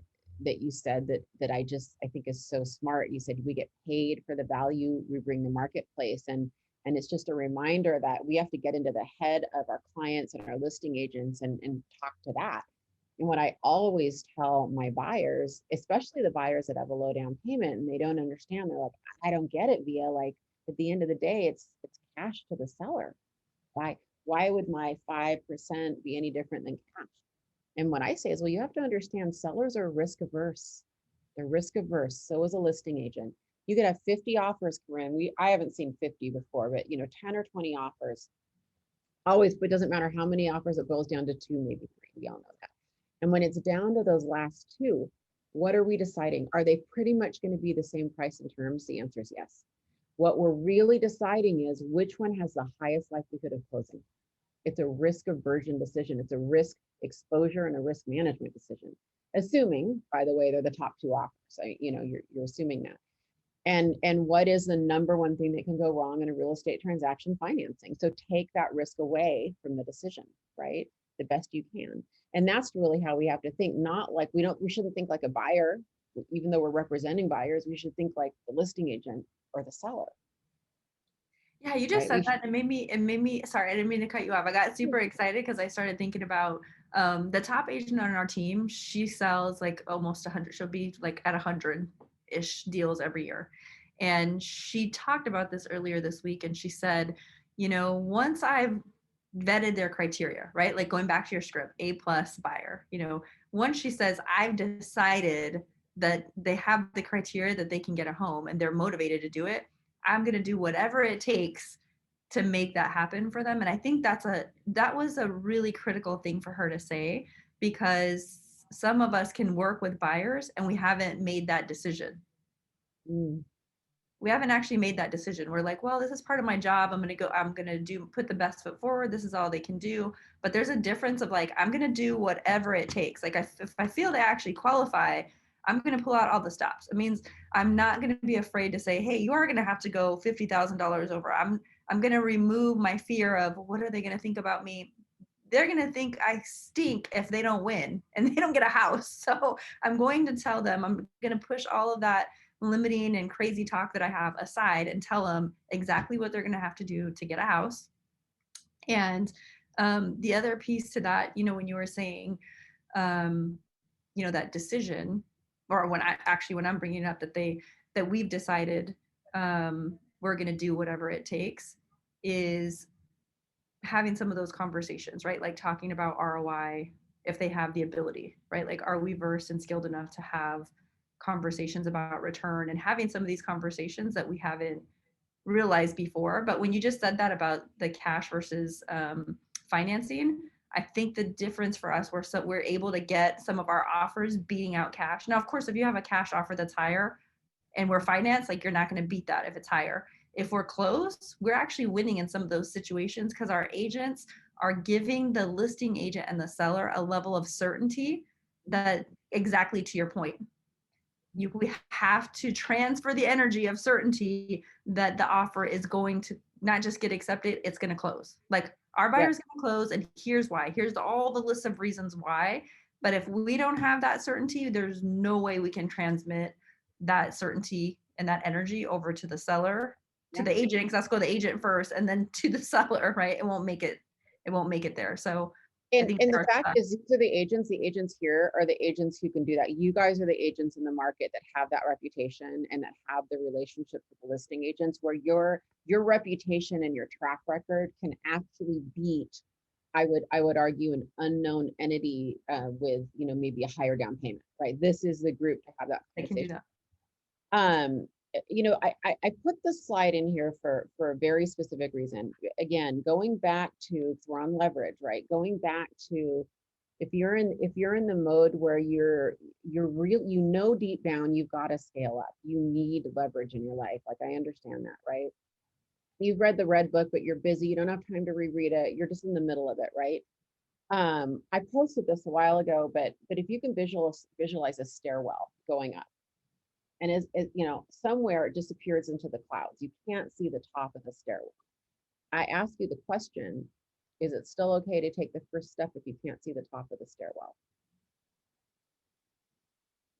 you said that I think is so smart. You said we get paid for the value we bring the marketplace, and it's just a reminder that we have to get into the head of our clients and our listing agents and talk to that. And what I always tell my buyers, especially the buyers that have a low down payment and they don't understand, they're like, I don't get it, Via. Like at the end of the day, it's cash to the seller. Why would my 5% be any different than cash? And what I say is, well, you have to understand sellers are risk averse. They're risk averse. So is a listing agent. You could have 50 offers, Corinne. I haven't seen 50 before, but 10 or 20 offers. Always, but it doesn't matter how many offers, it boils down to 2, maybe 3. We all know that. And when it's down to those last 2, what are we deciding? Are they pretty much going to be the same price and terms? The answer is yes. What we're really deciding is which one has the highest likelihood of closing. It's a risk aversion decision. It's a risk exposure and a risk management decision. Assuming, by the way, they're the top 2 offers. So, you're assuming that. And what is the number one thing that can go wrong in a real estate transaction? Financing. So take that risk away from the decision, right? The best you can. And that's really how we have to think. Not like we shouldn't think like a buyer, even though we're representing buyers. We should think like the listing agent or the seller. Yeah, you just said that. It made me, sorry, I didn't mean to cut you off. I got super excited because I started thinking about the top agent on our team. She sells like almost 100. She'll be like at 100-ish deals every year. And she talked about this earlier this week. And she said, once I've vetted their criteria, right? Like going back to your script, A+ buyer, once she says, I've decided that they have the criteria that they can get a home and they're motivated to do it, I'm going to do whatever it takes to make that happen for them. And I think that was a really critical thing for her to say, because some of us can work with buyers and we haven't made that decision. We haven't actually made that decision. We're like, well, this is part of my job. I'm going to put the best foot forward. This is all they can do. But there's a difference of like, I'm going to do whatever it takes. Like if I feel they actually qualify, I'm going to pull out all the stops. It means I'm not going to be afraid to say, hey, you are going to have to go $50,000 over. I'm going to remove my fear of what are they going to think about me? They're going to think I stink if they don't win and they don't get a house. So I'm going to tell them, I'm going to push all of that limiting and crazy talk that I have aside and tell them exactly what they're going to have to do to get a house. And the other piece to that, when you were saying, that decision, or when I'm bringing it up that we've decided we're going to do whatever it takes, is having some of those conversations, right? Like talking about ROI, if they have the ability, right? Like, are we versed and skilled enough to have conversations about return, and having some of these conversations that we haven't realized before. But when you just said that about the cash versus financing, I think the difference for us, we're able to get some of our offers beating out cash. Now, of course, if you have a cash offer that's higher and we're financed, like you're not going to beat that if it's higher. If we're close, we're actually winning in some of those situations because our agents are giving the listing agent and the seller a level of certainty that, exactly to your point, we have to transfer the energy of certainty that the offer is going to not just get accepted, it's going to close. Like our buyer's going to close, and here's why. Here's all the list of reasons why. But if we don't have that certainty, there's no way we can transmit that certainty and that energy over to the seller, to the agent, because let's go to the agent first and then to the seller, right? It won't make it there. So and the fact is, these are the agents here are the agents who can do that. You guys are the agents in the market that have that reputation and that have the relationships with the listing agents, where your reputation and your track record can actually beat I would argue an unknown entity with, you know, maybe a higher down payment, right? This is the group to have that I can do conversation. that. You know, I put this slide in here for a very specific reason. Again, going back to, we're on leverage, right? Going back to, if you're in the mode where you're real, you know, deep down, you've got to scale up. You need leverage in your life. Like, I understand that, right? You've read the red book, but you're busy. You don't have time to reread it. You're just in the middle of it, right? I posted this a while ago, but if you can visualize a stairwell going up, and as you know, somewhere it disappears into the clouds. You can't see the top of the stairwell. I ask you the question, is it still okay to take the first step if you can't see the top of the stairwell?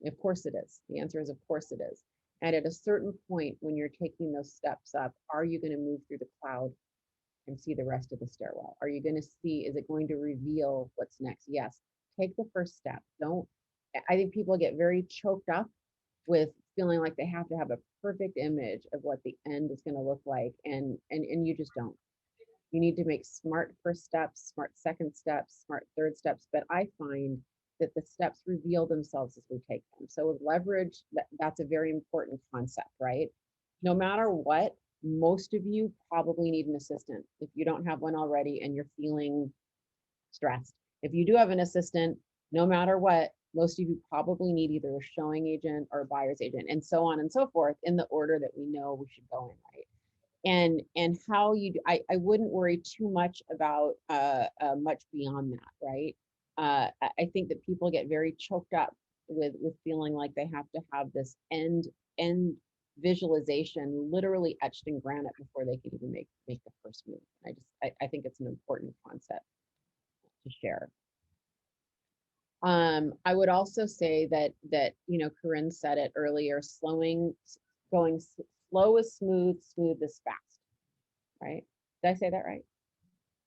Of course it is. The answer is of course it is. And at a certain point when you're taking those steps up, are you going to move through the cloud and see the rest of the stairwell? Are you going to see, is it going to reveal what's next? Yes. Take the first step. Don't, I think people get very choked up with feeling like they have to have a perfect image of what the end is going to look like. And you just don't. You need to make smart first steps, smart second steps, smart third steps. But I find that the steps reveal themselves as we take them. So with leverage, that's a very important concept, right? No matter what, most of you probably need an assistant if you don't have one already and you're feeling stressed. If you do have an assistant, no matter what, most of you probably need either a showing agent or a buyer's agent, and so on and so forth, in the order that we know we should go in, right? And how you do, I wouldn't worry too much about much beyond that, right? I think that people get very choked up with feeling like they have to have this end visualization literally etched in granite before they can even make the first move. I think it's an important concept to share. I would also say that you know, Corinne said it earlier, going slow is smooth, smooth is fast, right? Did I say that right?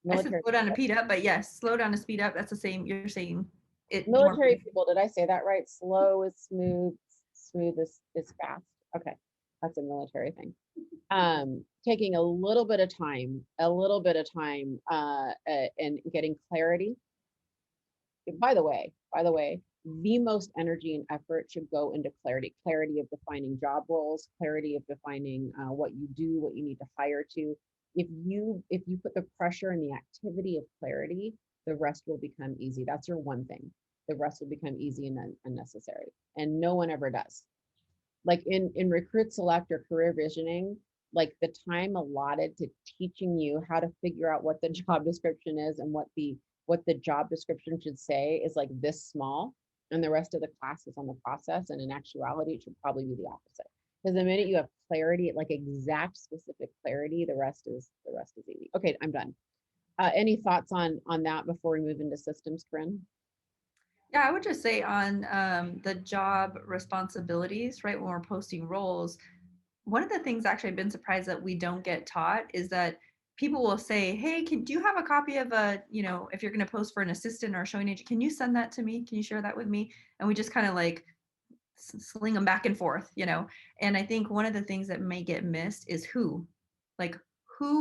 I said slow down to speed up, but yes, slow down to speed up. That's the same. You're saying it. Military people, did I say that right? Slow is smooth, smooth is fast. Okay, that's a military thing. Taking a little bit of time, and getting clarity. By the way, the most energy and effort should go into clarity of defining job roles, clarity of defining what you do, what you need to hire to. If you put the pressure and the activity of clarity, the rest will become easy. That's your one thing. The rest will become easy and unnecessary. And no one ever does. Like in recruit select or career visioning, like the time allotted to teaching you how to figure out what the job description is and what the job description should say is like this small, and the rest of the class is on the process. And in actuality, it should probably be the opposite. Because the minute you have clarity, like exact specific clarity, the rest is easy. Okay, I'm done. Any thoughts on that before we move into systems, Corinne? Yeah, I would just say on the job responsibilities, right? When we're posting roles, one of the things actually I've been surprised that we don't get taught is that people will say, hey, do you have a copy of if you're going to post for an assistant or a showing agent, can you send that to me? Can you share that with me? And we just kind of like sling them back and forth, And I think one of the things that may get missed is who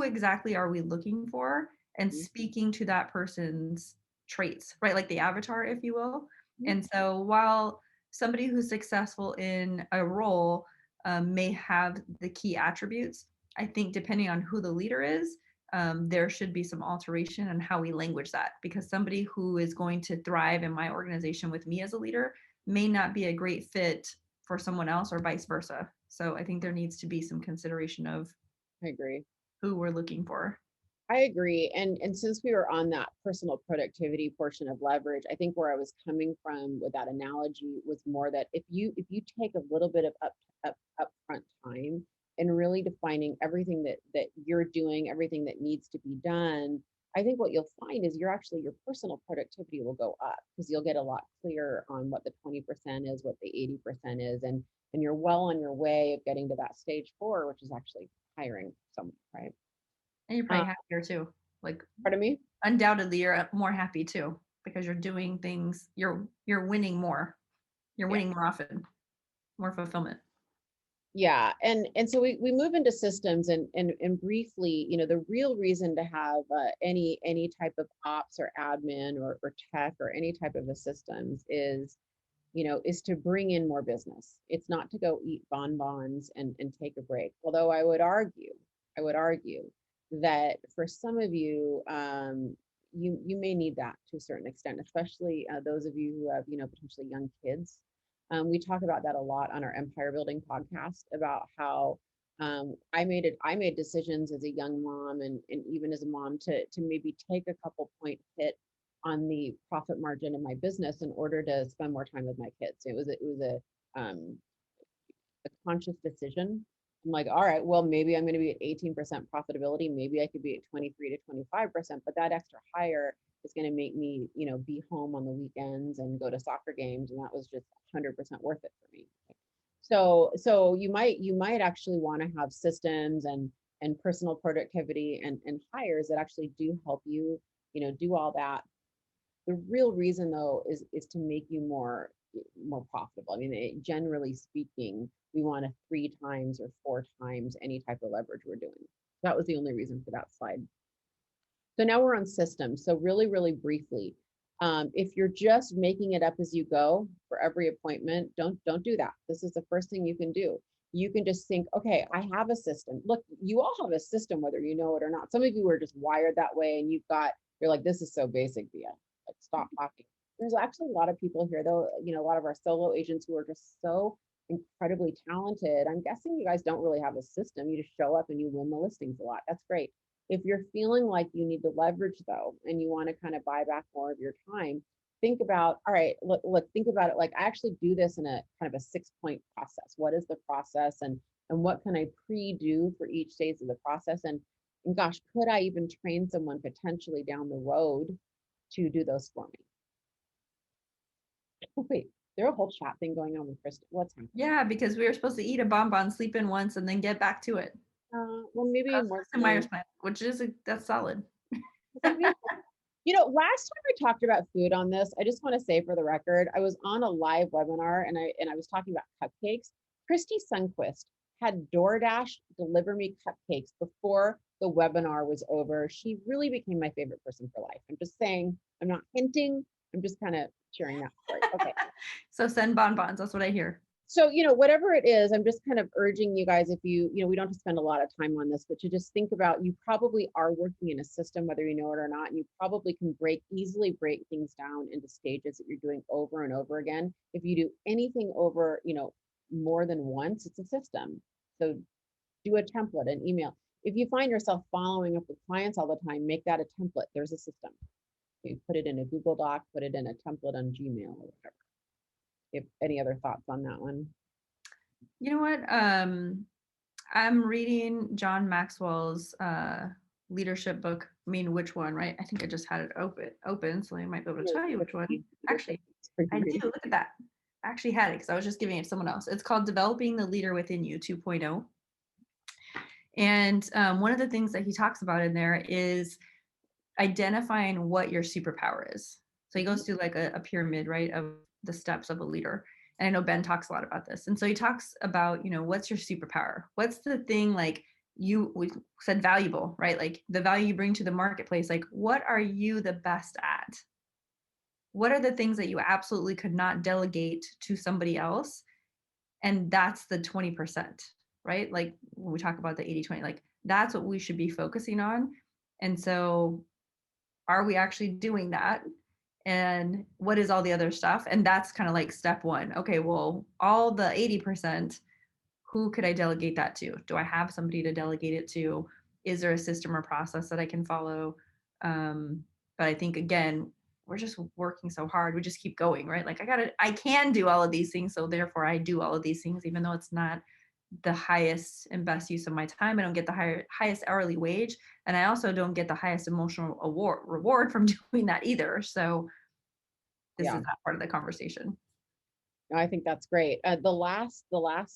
exactly are we looking for, and speaking to that person's traits, right? Like the avatar, if you will. And so while somebody who's successful in a role may have the key attributes, I think depending on who the leader is, there should be some alteration on how we language that, because somebody who is going to thrive in my organization with me as a leader may not be a great fit for someone else, or vice versa. So I think there needs to be some consideration of I agree. Who we're looking for. I agree. And since we were on that personal productivity portion of leverage, I think where I was coming from with that analogy was more that if you take a little bit of upfront time and really defining everything that you're doing, everything that needs to be done, I think what you'll find is your personal productivity will go up, because you'll get a lot clearer on what the 20% is, what the 80% is, and you're well on your way of getting to that stage 4, which is actually hiring someone, right? And you're probably happier too. Like, pardon me? Undoubtedly, you're more happy too, because you're doing things, you're winning more. You're winning more often, more fulfillment. Yeah, and so we move into systems and briefly, the real reason to have any type of ops or admin or tech or any type of a systems is to bring in more business. It's not to go eat bonbons and take a break. Although I would argue that for some of you, you may need that to a certain extent, especially those of you who have, potentially young kids. We talk about that a lot on our Empire Building podcast about how I made decisions as a young mom and even as a mom to maybe take a couple point hit on the profit margin of my business in order to spend more time with my kids. It was a conscious decision. I'm like, all right, well, maybe I'm going to be at 18% profitability. Maybe I could be at 23 to 25%, but that extra hire is going to make me, be home on the weekends and go to soccer games. And that was just 100% worth it for me. So you might actually want to have systems and personal productivity and hires that actually do help you, do all that. The real reason though is to make you more profitable. I mean, generally speaking, we want to 3 times or 4 times any type of leverage we're doing. That was the only reason for that slide. So now we're on systems. So really, really briefly, if you're just making it up as you go for every appointment, don't do that. This is the first thing you can do. You can just think, okay, I have a system. Look, you all have a system, whether you know it or not. Some of you are just wired that way, and you're like, this is so basic, Via. Like, stop talking. There's actually a lot of people here, though, a lot of our solo agents who are just so incredibly talented. I'm guessing you guys don't really have a system. You just show up and you win the listings a lot. That's great. If you're feeling like you need to leverage though, and you want to kind of buy back more of your time, think about, all right, look, think about it. Like, I actually do this in a kind of a 6-point process. What is the process and what can I pre-do for each stage of the process? And gosh, could I even train someone potentially down the road to do those for me? Oh, wait, there's a whole chat thing going on with Kristen. What's happening? Yeah, because we were supposed to eat a bonbon, sleep in once, and then get back to it. Well, maybe That's more the Myers plan, which is that's solid. last time I talked about food on this, I just want to say for the record, I was on a live webinar and I was talking about cupcakes. Christy Sunquist had DoorDash deliver me cupcakes before the webinar was over. She really became my favorite person for life. I'm just saying, I'm not hinting, I'm just kind of sharing that story. Okay. So send bonbons, that's what I hear. So, whatever it is, I'm just kind of urging you guys, if we don't have to spend a lot of time on this, but to just think about, you probably are working in a system, whether you know it or not, and you probably can easily break things down into stages that you're doing over and over again. If you do anything over, more than once, it's a system. So do a template, an email. If you find yourself following up with clients all the time, make that a template. There's a system. You put it in a Google Doc, put it in a template on Gmail or whatever. If any other thoughts on that one? You know what? I'm reading John Maxwell's leadership book. I mean, which one, right? I think I just had it open, so I might be able to tell you which one. Actually, I do. Look at that. I actually had it because I was just giving it to someone else. It's called Developing the Leader Within You 2.0. And one of the things that he talks about in there is identifying what your superpower is. So he goes through like a pyramid, right, of the steps of a leader. And I know Ben talks a lot about this. And so he talks about, what's your superpower? What's the thing, like we said valuable, right? Like the value you bring to the marketplace, like what are you the best at? What are the things that you absolutely could not delegate to somebody else? And that's the 20%, right? Like when we talk about the 80-20, like that's what we should be focusing on. And so are we actually doing that? And what is all the other stuff? And that's kind of like step one. Okay, well, all the 80%, who could I delegate that to? Do I have somebody to delegate it to? Is there a system or process that I can follow? But I think, again, we're just working so hard. We just keep going, right? Like I can do all of these things. So therefore I do all of these things, even though it's not the highest and best use of my time. I don't get the highest hourly wage. And I also don't get the highest emotional reward from doing that either. So this is that part of the conversation. No, I think that's great. The last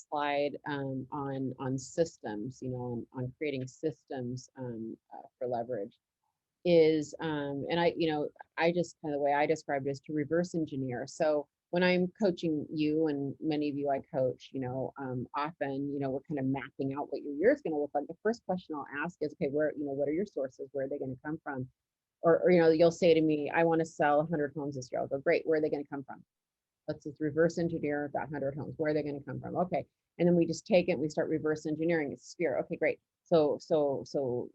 slide on systems, on creating systems for leverage is, and I just kind of the way I described it is to reverse engineer. So when I'm coaching you and many of you I coach, often, we're kind of mapping out what your year's going to look like. The first question I'll ask is, okay, what are your sources? Where are they going to come from? Or you'll say to me, I want to sell 100 homes this year. I'll go, great. Where are they going to come from? Let's just reverse engineer that 100 homes. Where are they going to come from? Okay. And then we just take it and we start reverse engineering. It's sphere. Okay, great. So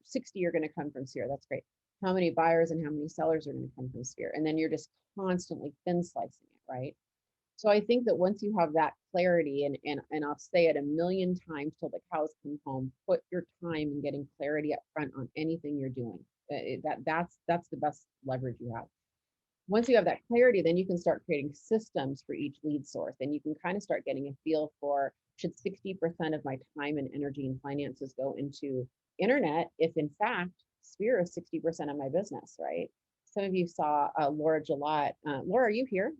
60 are going to come from sphere. That's great. How many buyers and how many sellers are going to come from sphere? And then you're just constantly thin slicing it, right? So I think that once you have that clarity, and I'll say it a million times till the cows come home, put your time in getting clarity up front on anything you're doing. That's the best leverage you have. Once you have that clarity, then you can start creating systems for each lead source, and you can kind of start getting a feel for, should 60% of my time and energy and finances go into internet if in fact Sphere is 60% of my business, right? Some of you saw Laura Gillot. Laura, are you here?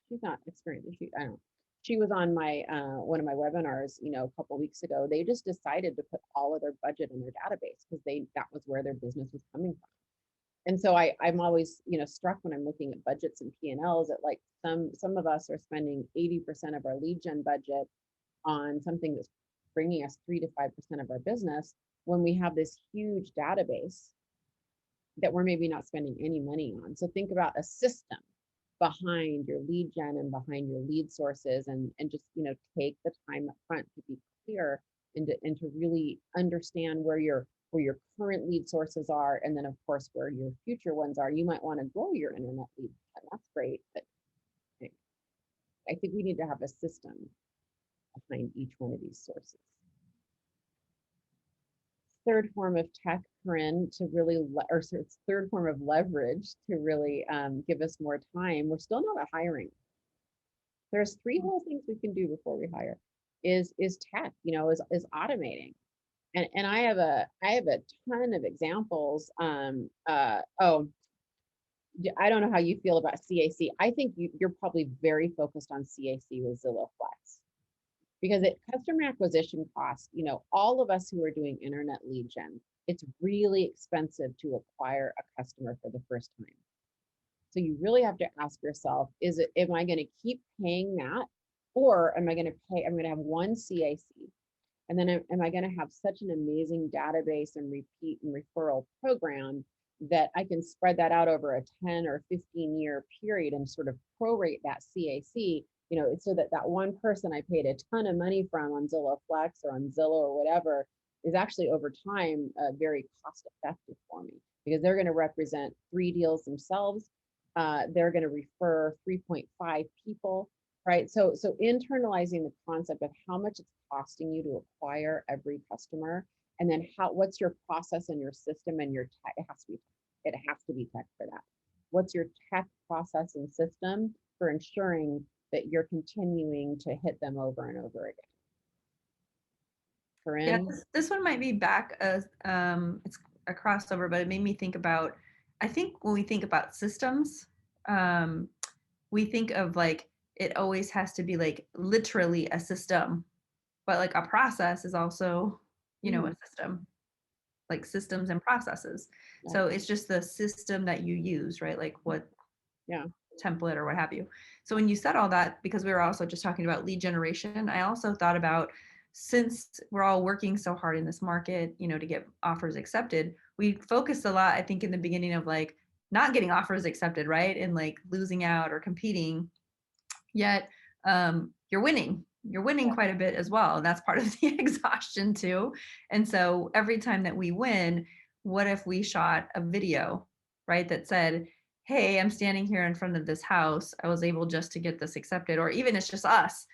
She's not experienced. I don't know. She was on my one of my webinars, a couple weeks ago. They just decided to put all of their budget in their database because that was where their business was coming from. And so I'm always, struck when I'm looking at budgets and P&Ls that like some of us are spending 80% of our lead gen budget on something that's bringing us 3 to 5% of our business when we have this huge database that we're maybe not spending any money on. So think about a system behind your lead gen and behind your lead sources, and just, take the time up front to be clear and to really understand where your current lead sources are, and then of course where your future ones are. You might want to grow your internet lead gen. That's great, but I think we need to have a system behind each one of these sources. Third form of tech, Corinne, to really, third form of leverage to really give us more time. We're still not hiring. There's 3 whole things we can do before we hire. Is tech, is automating. And I have a ton of examples. I don't know how you feel about CAC. I think you're probably very focused on CAC with Zillow Flex, because customer acquisition costs, all of us who are doing internet lead gen, it's really expensive to acquire a customer for the first time. So you really have to ask yourself, am I going to keep paying that, or I'm going to have one CAC? And then am I going to have such an amazing database and repeat and referral program that I can spread that out over a 10 or 15-year period and sort of prorate that CAC, so that one person I paid a ton of money from on Zillow Flex or on Zillow or whatever is actually over time very cost effective for me, because they're going to represent 3 deals themselves. They're going to refer 3.5 people. Right. So internalizing the concept of how much it's costing you to acquire every customer, and then what's your process and your system and your tech. It has to be tech for that. What's your tech process and system for ensuring that you're continuing to hit them over and over again? Corinne? Yeah, this one might be back as it's a crossover, but it made me think about, I think when we think about systems, we think of like, it always has to be like literally a system, but like a process is also, a system, like systems and processes. Yeah. So it's just the system that you use, right? Like what template or what have you. So when you said all that, because we were also just talking about lead generation, I also thought about, since we're all working so hard in this market, to get offers accepted, we focused a lot, I think, in the beginning of like not getting offers accepted, right? And like losing out or competing. Yet you're winning quite a bit as well. And that's part of the exhaustion too. And so every time that we win, what if we shot a video, right, that said, hey, I'm standing here in front of this house. I was able just to get this accepted. Or even it's just us.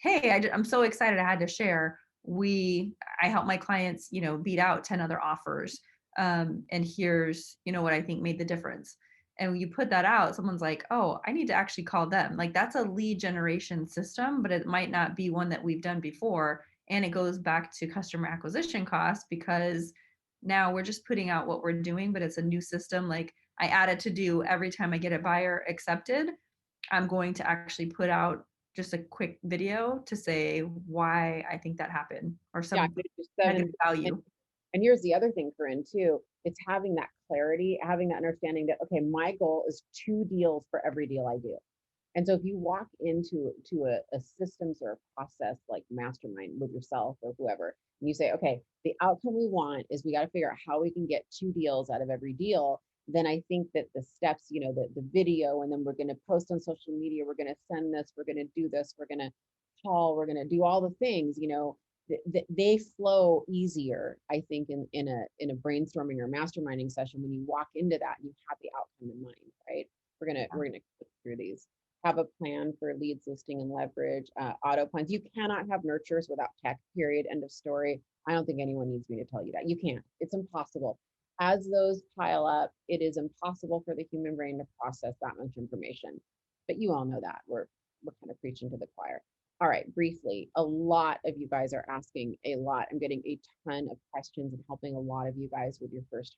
Hey, I'm so excited I had to share. I help my clients, beat out 10 other offers. And here's, what I think made the difference. And when you put that out, someone's like, oh, I need to actually call them. Like that's a lead generation system, but it might not be one that we've done before. And it goes back to customer acquisition costs, because now we're just putting out what we're doing, but it's a new system. Like I added to do every time I get a buyer accepted, I'm going to actually put out just a quick video to say why I think that happened, or some negative value. And here's the other thing, Corinne, too. It's having that clarity, having that understanding that, okay, my goal is 2 deals for every deal I do. And so if you walk into a systems or a process like mastermind with yourself or whoever, and you say, okay, the outcome we want is we got to figure out how we can get 2 deals out of every deal, then I think that the steps, the video, and then we're going to post on social media, we're going to send this, we're going to do this, we're going to call, we're going to do all the things, they flow easier, I think, in a brainstorming or masterminding session when you walk into that and you have the outcome in mind, right? We're gonna click through these. Have a plan for leads, listing, and leverage. Auto plans. You cannot have nurtures without tech. Period. End of story. I don't think anyone needs me to tell you that. You can't. It's impossible. As those pile up, it is impossible for the human brain to process that much information. But you all know that. We're kind of preaching to the choir. All right, briefly, a lot of you guys are asking a lot. I'm getting a ton of questions and helping a lot of you guys with your first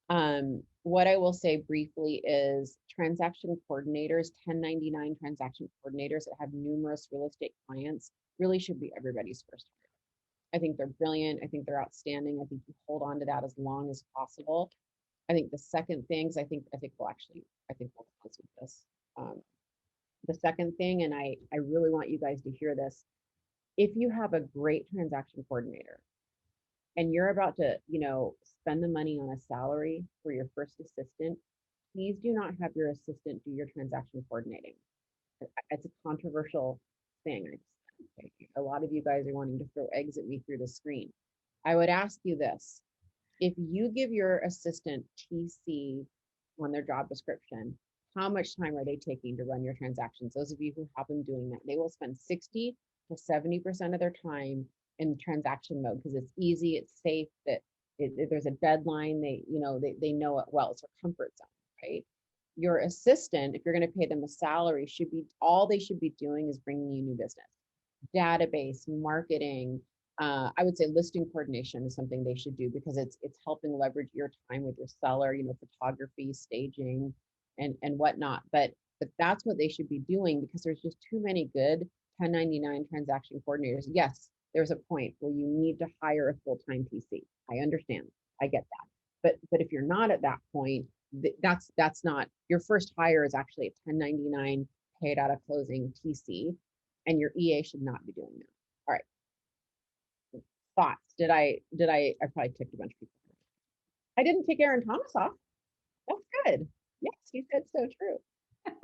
home. What I will say briefly is transaction coordinators, 1099 transaction coordinators that have numerous real estate clients really should be everybody's first hire. I think they're brilliant. I think they're outstanding. I think you hold on to that as long as possible. I think the second things, I think we'll close with this. The second thing, and I really want you guys to hear this, if you have a great transaction coordinator and you're about to, spend the money on a salary for your first assistant, please do not have your assistant do your transaction coordinating. It's a controversial thing. A lot of you guys are wanting to throw eggs at me through the screen. I would ask you this. If you give your assistant TC on their job description, how much time are they taking to run your transactions? Those of you who have them doing that, they will spend 60 to 70% of their time in transaction mode because it's easy, it's safe, that there's a deadline, they know it well, it's their comfort zone, right? Your assistant, if you're going to pay them a salary, all they should be doing is bringing you new business, database, marketing. I would say listing coordination is something they should do because it's helping leverage your time with your seller, photography, staging, and whatnot. But that's what they should be doing because there's just too many good 1099 transaction coordinators. Yes, there's a point where you need to hire a full-time TC. I understand. I get that. But if you're not at that point, that's not your first hire is actually a 1099 paid out of closing TC, and your EA should not be doing that. All right. Thoughts? I probably ticked a bunch of people. I didn't kick Aaron Thomas off. That's good. Yes, he said so true.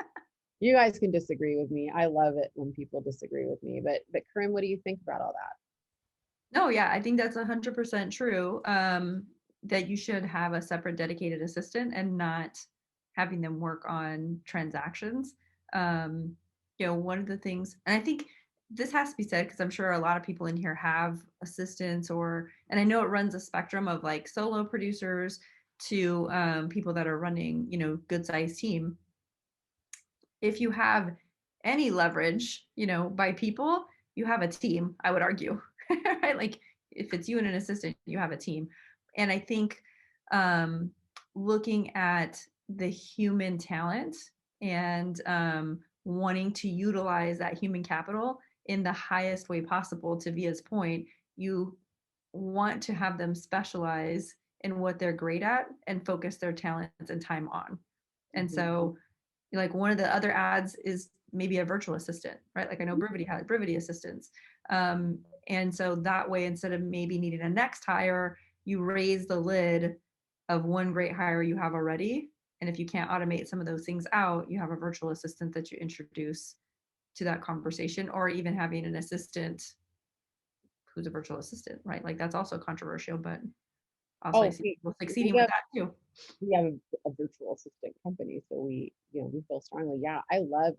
You guys can disagree with me. I love it when people disagree with me. But Corinne, what do you think about all that? No, yeah, I think that's 100% true. That you should have a separate dedicated assistant and not having them work on transactions. One of the things, and I think this has to be said because I'm sure a lot of people in here have assistants and I know it runs a spectrum of like solo producers to people that are running, good sized team. If you have any leverage, by people, you have a team, I would argue, right? Like if it's you and an assistant, you have a team. And I think looking at the human talent and wanting to utilize that human capital in the highest way possible, to Via's point, you want to have them specialize in what they're great at and focus their talents and time on. And so like one of the other ads is maybe a virtual assistant, right? Like I know Brivity has Brivity assistants. And so that way, instead of maybe needing a next hire, you raise the lid of one great hire you have already. And if you can't automate some of those things out, you have a virtual assistant that you introduce to that conversation, or even having an assistant who's a virtual assistant, right? Like that's also controversial, but also I see people succeeding with that too. We have a virtual assistant company, so we feel strongly. Yeah, I love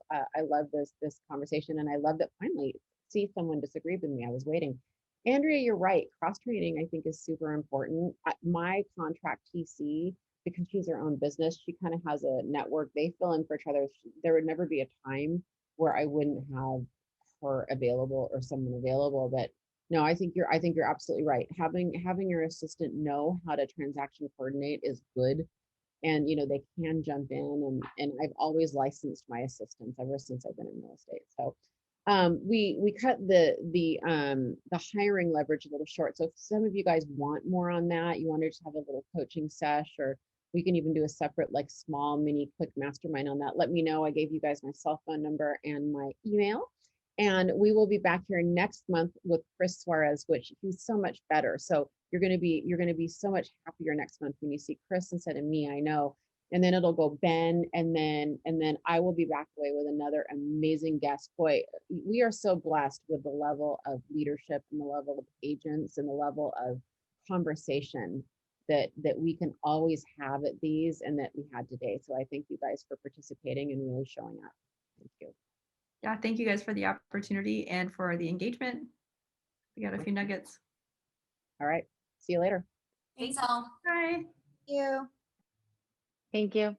this conversation, and I love that finally see someone disagree with me. I was waiting. Andrea, you're right. Cross training, I think, is super important. My contract TC, because she's her own business, she kind of has a network. They fill in for each other. There would never be a time where I wouldn't have her available or someone available. But no, I think you're absolutely right. Having your assistant know how to transaction coordinate is good. And they can jump in, and I've always licensed my assistants ever since I've been in real estate. So we cut the hiring leverage a little short. So if some of you guys want more on that, you want to just have a little coaching sesh or We can even do a separate, like small mini quick mastermind on that. Let me know. I gave you guys my cell phone number and my email. And we will be back here next month with Chris Suarez, which he's so much better. So you're going to be so much happier next month when you see Chris instead of me, I know. And then it'll go Ben, and then I will be back away with another amazing guest. Boy, we are so blessed with the level of leadership and the level of agents and the level of conversation that we can always have at these, and that we had today. So I thank you guys for participating and really showing up. Thank you. Yeah, thank you guys for the opportunity and for the engagement. We got a few nuggets. All right. See you later. Thanks all. Bye. Thank you. Thank you.